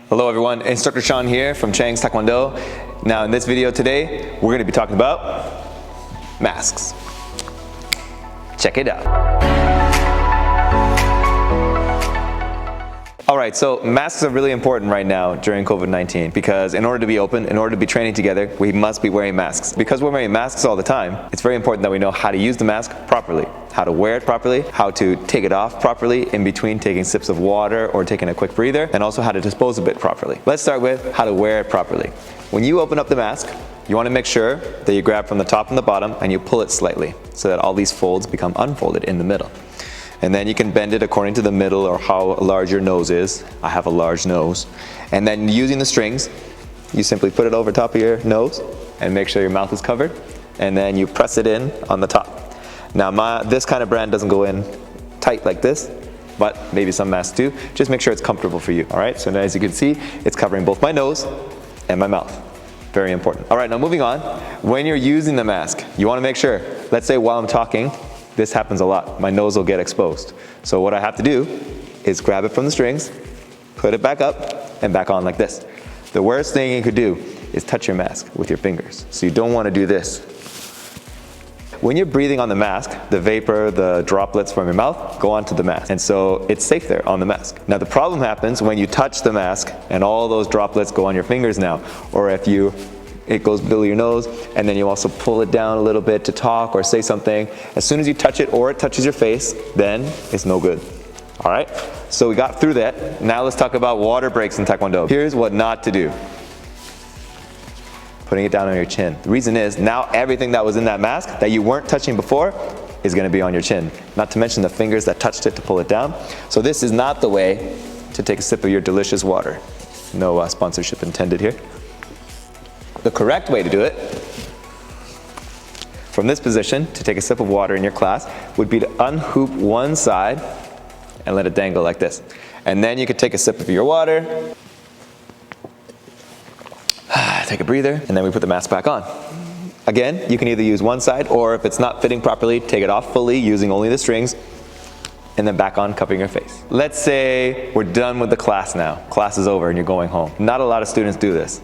Hello everyone, Instructor Sean here from Chang's Taekwondo. Now in this video today, we're going to be talking about masks. Check it out. Alright, so masks are really important right now during COVID-19 because in order to be open, in order to be training together, we must be wearing masks. Because we're wearing masks all the time, it's very important that we know how to use the mask properly, how to wear it properly, how to take it off properly in between taking sips of water or taking a quick breather, and also how to dispose of it properly. Let's start with how to wear it properly. When you open up the mask, you want to make sure that you grab from the top and the bottom and you pull it slightly so that all these folds become unfolded in the middle. And then you can bend it according to the middle or how large your nose is. I have a large nose. And then using the strings, you simply put it over top of your nose and make sure your mouth is covered. And then you press it in on the top. Now this kind of brand doesn't go in tight like this, but maybe some masks do. Just make sure it's comfortable for you, all right? So now as you can see, it's covering both my nose and my mouth. Very important. All right, now moving on. When you're using the mask, you wanna make sure, let's say while I'm talking, this happens a lot. My nose will get exposed. So what I have to do is grab it from the strings, put it back up, and back on like this. The worst thing you could do is touch your mask with your fingers. So you don't want to do this. When you're breathing on the mask, the vapor, the droplets from your mouth go onto the mask. And so it's safe there on the mask. Now the problem happens when you touch the mask and all those droplets go on your fingers now. Or if it goes below your nose, and then you also pull it down a little bit to talk or say something. As soon as you touch it or it touches your face, then it's no good. All right, so we got through that. Now let's talk about water breaks in Taekwondo. Here's what not to do. Putting it down on your chin. The reason is now everything that was in that mask that you weren't touching before is gonna be on your chin. Not to mention the fingers that touched it to pull it down. So this is not the way to take a sip of your delicious water. No sponsorship intended here. The correct way to do it, from this position, to take a sip of water in your class, would be to unhoop one side and let it dangle like this. And then you could take a sip of your water, take a breather, and then we put the mask back on. Again, you can either use one side, or if it's not fitting properly, take it off fully using only the strings, and then back on covering your face. Let's say we're done with the class now. Class is over and you're going home. Not a lot of students do this.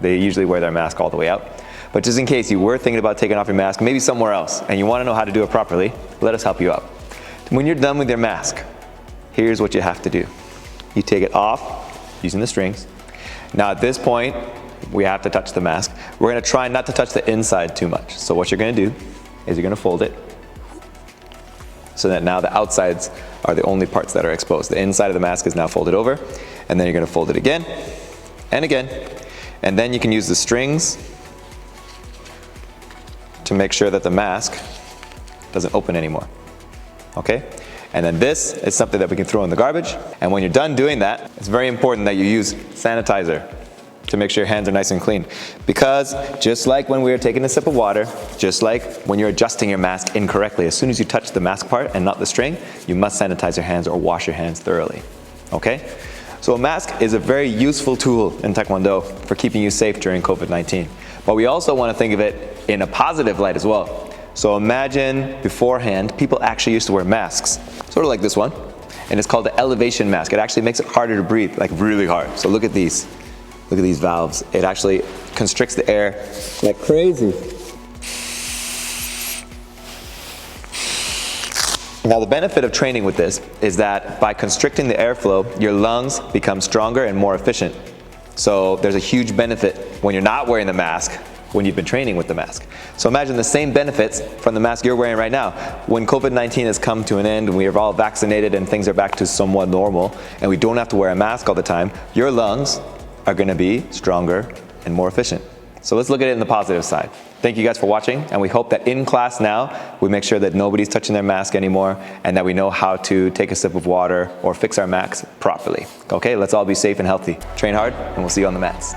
They usually wear their mask all the way out. But just in case you were thinking about taking off your mask, maybe somewhere else, and you want to know how to do it properly, let us help you out. When you're done with your mask, here's what you have to do. You take it off using the strings. Now at this point, we have to touch the mask. We're going to try not to touch the inside too much. So what you're going to do is you're going to fold it so that now the outsides are the only parts that are exposed. The inside of the mask is now folded over, and then you're going to fold it again and again. And then you can use the strings to make sure that the mask doesn't open anymore, okay? And then this is something that we can throw in the garbage. And when you're done doing that, it's very important that you use sanitizer to make sure your hands are nice and clean. Because just like when we were taking a sip of water, just like when you're adjusting your mask incorrectly, as soon as you touch the mask part and not the string, you must sanitize your hands or wash your hands thoroughly, okay? So a mask is a very useful tool in Taekwondo for keeping you safe during COVID-19. But we also want to think of it in a positive light as well. So imagine beforehand, people actually used to wear masks, sort of like this one, and it's called the elevation mask. It actually makes it harder to breathe, like really hard. So look at these valves. It actually constricts the air like crazy. Now the benefit of training with this is that by constricting the airflow, your lungs become stronger and more efficient. So there's a huge benefit when you're not wearing the mask when you've been training with the mask. So imagine the same benefits from the mask you're wearing right now. When COVID-19 has come to an end and we are all vaccinated and things are back to somewhat normal and we don't have to wear a mask all the time, your lungs are going to be stronger and more efficient. So let's look at it in the positive side. Thank you guys for watching, and we hope that in class now, we make sure that nobody's touching their mask anymore and that we know how to take a sip of water or fix our masks properly. Okay, let's all be safe and healthy. Train hard, and we'll see you on the mats.